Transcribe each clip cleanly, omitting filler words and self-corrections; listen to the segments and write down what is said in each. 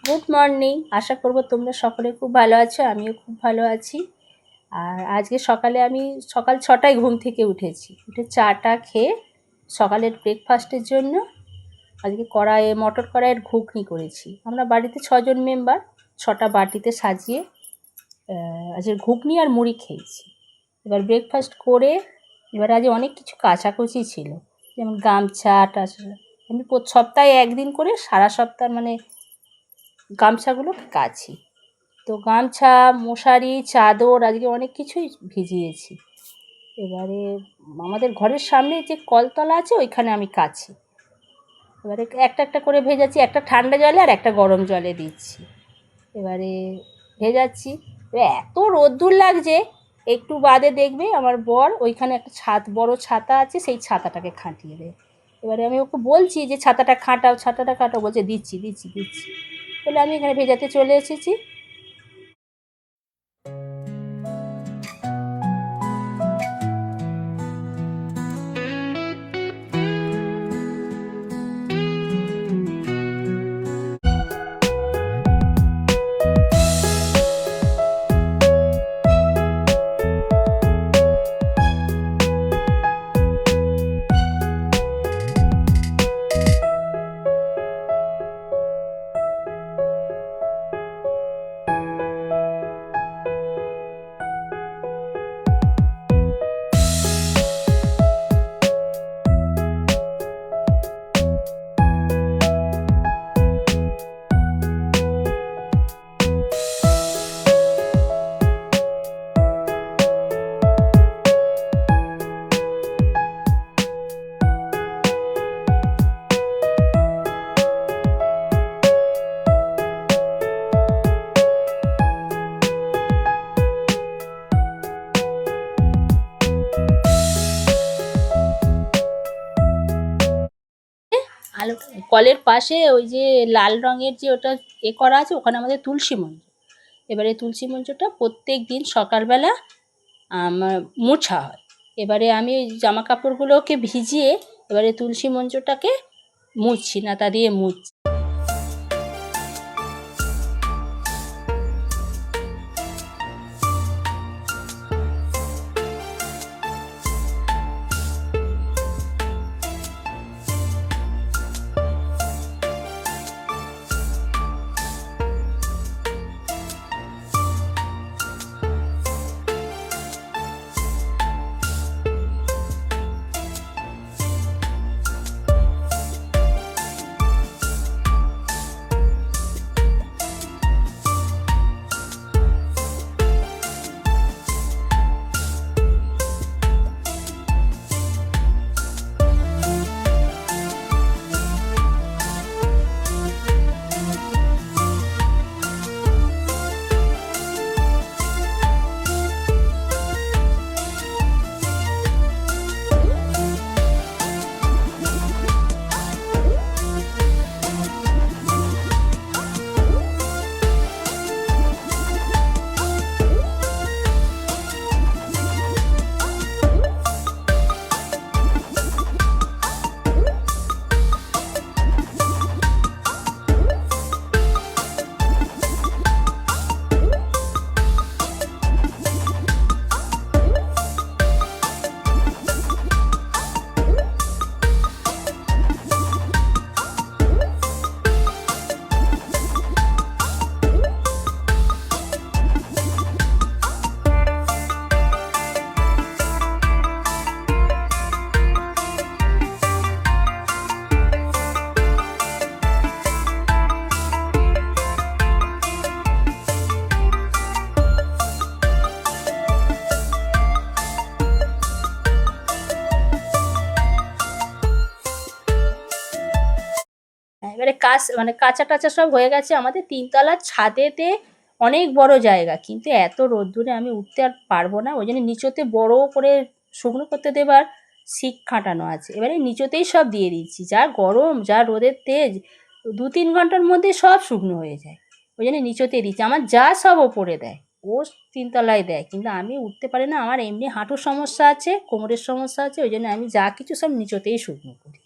Good morning. আশা করব তোমরা সকলে খুব ভালো আছো, আমিও খুব ভালো আছি। আর আজকে সকালে আমি সকাল 6টায় ঘুম থেকে উঠেছি, উঠে চাটা খেয়ে সকালের ব্রেকফাস্টের জন্য আজকে মটর কড়াইয়ের ঘুগনি করেছি। আমরা বাড়িতে 6জন মেম্বার, 6টা বাটিতে সাজিয়ে আজকে ঘুগনি আর মুড়ি খেয়েছি। এবার ব্রেকফাস্ট করে এবার আজ অনেক কিছু কাচাকুচি ছিল, যেমন গামছা টাছা। আমি সপ্তাহে একদিন করে সারা সপ্তাহ গামছাগুলো কাচি। তো গামছা, মশারি, চাদর আজকে অনেক কিছুই ভিজিয়েছি। এবারে আমাদের ঘরের সামনে যে কলতলা আছে ওইখানে আমি কাছি। এবারে একটা একটা করে ভেজাচ্ছি, একটা ঠান্ডা জলে আর একটা গরম জলে দিচ্ছি। এবারে ভেজাচ্ছি, এত রোদ্দুর লাগছে। একটু বাদে দেখবে আমার বর ওইখানে একটা বড় ছাতা আছে, সেই ছাতাটাকে খাটিয়ে দেয়। এবারে আমি ওকে বলছি যে ছাতাটা খাটাও, বলছে দিচ্ছি বলে আমি এখানে ভেজাতে চলে এসেছি। আলো কলের পাশে ওই যে লাল রঙের যে ওটা করা আছে, ওখানে আমাদের তুলসী মঞ্চ। এবারে তুলসী মঞ্চটা প্রত্যেক দিন সকালবেলা মোছা হয়। এবারে আমি ওই জামা কাপড়গুলোকে ভিজিয়ে এবারে তুলসী মঞ্চটাকে মুছছি, নাতা দিয়ে মুছছি। এবারে কাঁচা টাচা সব হয়ে গেছে। আমাদের 3তলার ছাদেতে অনেক বড় জায়গা, কিন্তু এত রোদ্দুরে আমি উঠতে আর পারবো না। ওই জন্য নিচতে বড় করে শুকনো করতে দেবার শিক খাটানো আছে। এবারে নিচতেই সব দিয়ে দিচ্ছি। যা গরম, যা রোদের তেজ, 2-3 ঘন্টার মধ্যে সব শুকনো হয়ে যায়। ওই জন্য নিচতেই দিচ্ছি। আমার যা সব ওপরে দেয়, ও 3তলায় দেয়, কিন্তু আমি উঠতে পারি না। আমার এমনি হাঁটুর সমস্যা আছে, কোমরের সমস্যা আছে, ওই জন্য আমি যা কিছু সব নিচতেই শুকনো করি।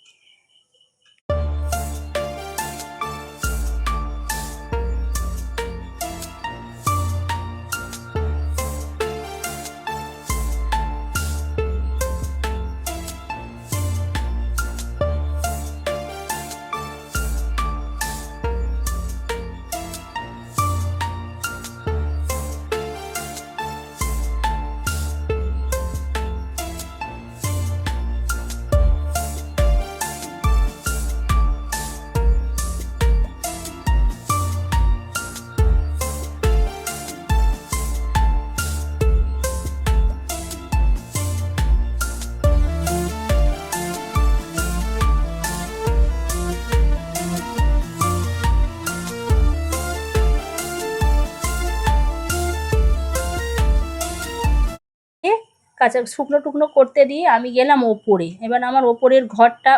কাঁচা শুকনো টুকনো করতে দিয়ে আমি গেলাম ওপরে। এবার আমার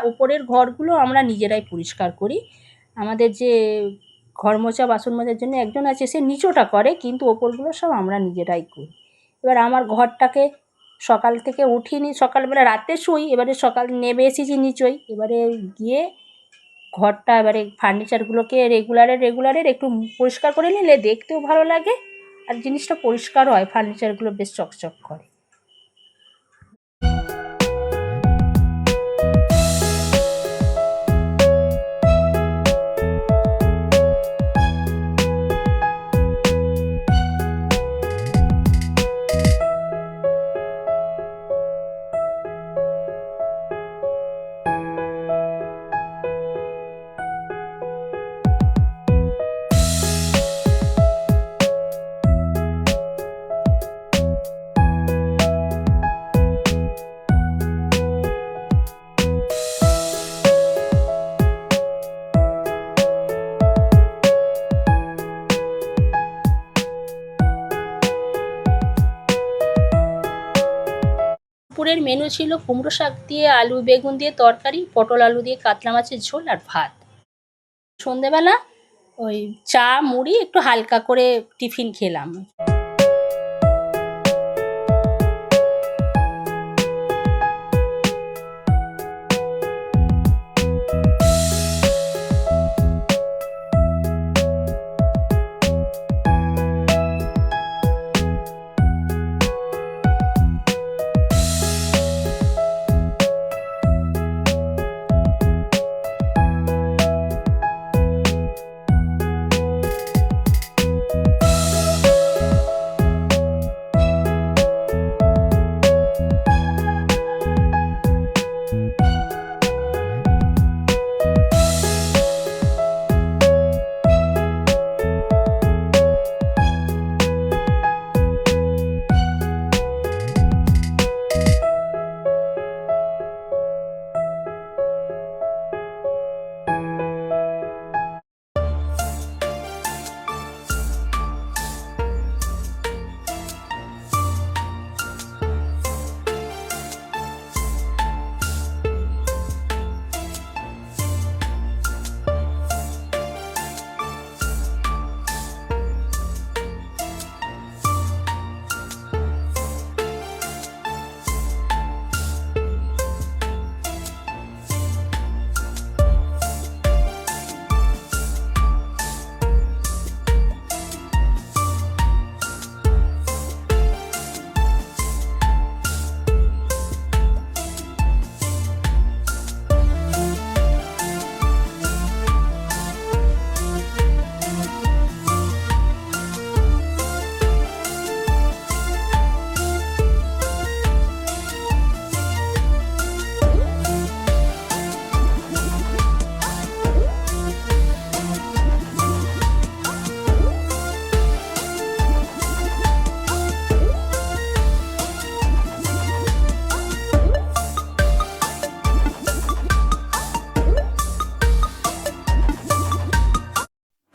ওপরের ঘরগুলো আমরা নিজেরাই পরিষ্কার করি। আমাদের যে ঘর মোছা বাসন মাজার জন্য একজন আছে, সে নিচোটা করে, কিন্তু ওপরগুলো সব আমরা নিজেরাই করি। এবার আমার ঘরটাকে সকাল থেকে উঠিনি, সকালবেলা রাতে শুই, এবারে সকাল নেমে এসেছি নিচই, এবারে গিয়ে ঘরটা এবারে ফার্নিচারগুলোকে রেগুলারের একটু পরিষ্কার করে নিলে দেখতেও ভালো লাগে, আর জিনিসটা পরিষ্কারও হয়, ফার্নিচারগুলো বেশ চকচক করে। দুপুরের মেনু ছিল কুমড়ো শাক দিয়ে আলু বেগুন দিয়ে তরকারি, পটল আলু দিয়ে কাতলা মাছের ঝোল আর ভাত। সন্ধেবেলা ওই চা মুড়ি একটু হালকা করে টিফিন খেলাম।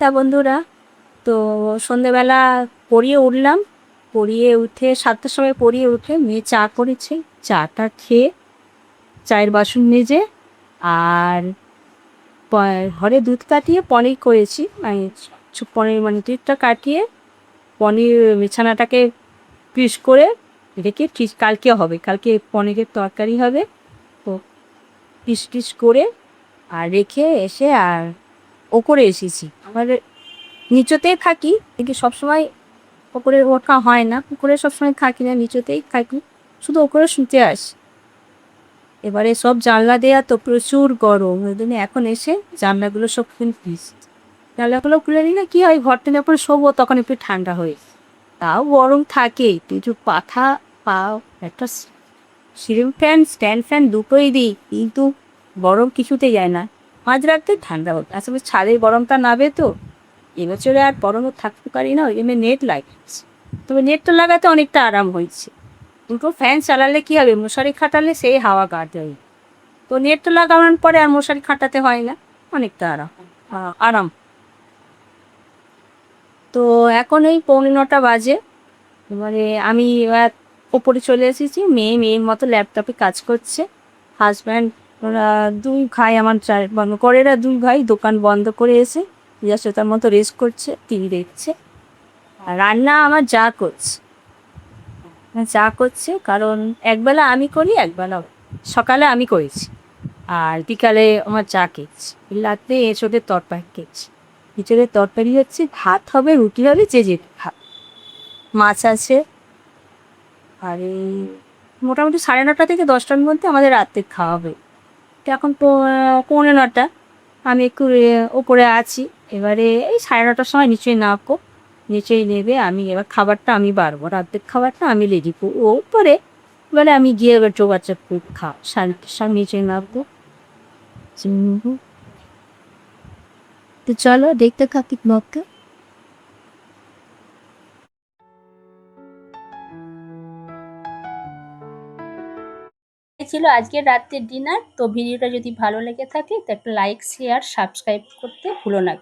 তা বন্ধুরা, তো সন্ধেবেলা পড়িয়ে উঠলাম, পড়িয়ে উঠে 7টার সময় পড়িয়ে উঠে মেয়ে চা করেছে, চাটা খেয়ে চায়ের বাসন মেজে আর ঘরে দুধ কাটিয়ে পনির করেছি, পনির মানে দুধটা কাটিয়ে পনির ছানাটাকে পিস করে রেখে কালকে হবে, কালকে পনিরের তরকারি হবে, তো পিস করে আর রেখে এসে আর ওপরে এসেছি। আমার নিচতেই থাকি, কিন্তু সবসময় ওপরে ওঠা হয় না, পুকুরে সবসময় থাকি না, নিচতেই থাকি, শুধু ওপরে শুতে আসি। এবারে সব জানলা দেয়া তো প্রচুর গরম, ওই জন্য এখন এসে জানলাগুলো সব জানলাগুলো খুলে নিলে কী হয়, ঘরটা যখন শোবো তখন একটু ঠান্ডা হয়ে, তাও গরম থাকে, কিছু পাখা পাও একটা সিলিং ফ্যান স্ট্যান্ড ফ্যান দুটোই দিই, কিন্তু গরম কিছুতে যায় না, মাঝরাতে ঠান্ডা হতো। আসলে ছাদের গরমটা নাবে তো, এবছরে আর গরমও থাকতে পারি না, ওই জন্য নেট লাগিয়েছি, তবে নেটটা লাগাতে অনেকটা আরাম হয়েছে। দুটো ফ্যান চালালে কী হবে, মশারি খাটালে সেই হাওয়া কাটে, তো নেটটা লাগানোর পরে আর মশারি খাটাতে হয় না, অনেকটা আরাম। তো এখন এই 8:45 বাজে, এবারে আমি ওপরে চলে এসেছি। মেয়ের মতো ল্যাপটপে কাজ করছে। হাজব্যান্ড ওরা দুই ভাই, আমার করেরা দুই ভাই দোকান বন্ধ করে এসে জাস্ট তার মতো রেস্ট করছে, টিভি দেখছে। আর রান্না আমার যা করছে, যা করছে, কারণ একবেলা আমি করি, একবেলা সকালে আমি করেছি, আর বিকালে আমার চা খেয়েছি। রাত্রে এঁচোড়ের তরকারি খেয়েছি। এঁচোড়ের তরকারি হচ্ছে, ভাত হবে, রুটি হবে, যে যে ভাত, মাছ আছে। আর এই মোটামুটি 9:30 থেকে 10টার মধ্যে আমাদের রাত্রে খাওয়া হবে। তো এখন 9:45। আমি একটু ওপরে আছি। এবারে এই 9:30টার সময় নিচেই নামবো। নিচেই নেবে আমি এবার খাবারটা আমি বাড়বো, রাতের খাবারটা আমি রেডি করবো ওপরে। এবারে আমি গিয়ে এবার চৌবাচ্চা খুব শান্তির সঙ্গে নিচে নামবো। তো চলো দেখতে থাকি ব্লগটা। এই ছিল আজকের রাত্রের ডিনার। তো ভিডিওটা যদি ভালো লেগে থাকে তো একটা লাইক, শেয়ার, সাবস্ক্রাইব করতে ভুলো না।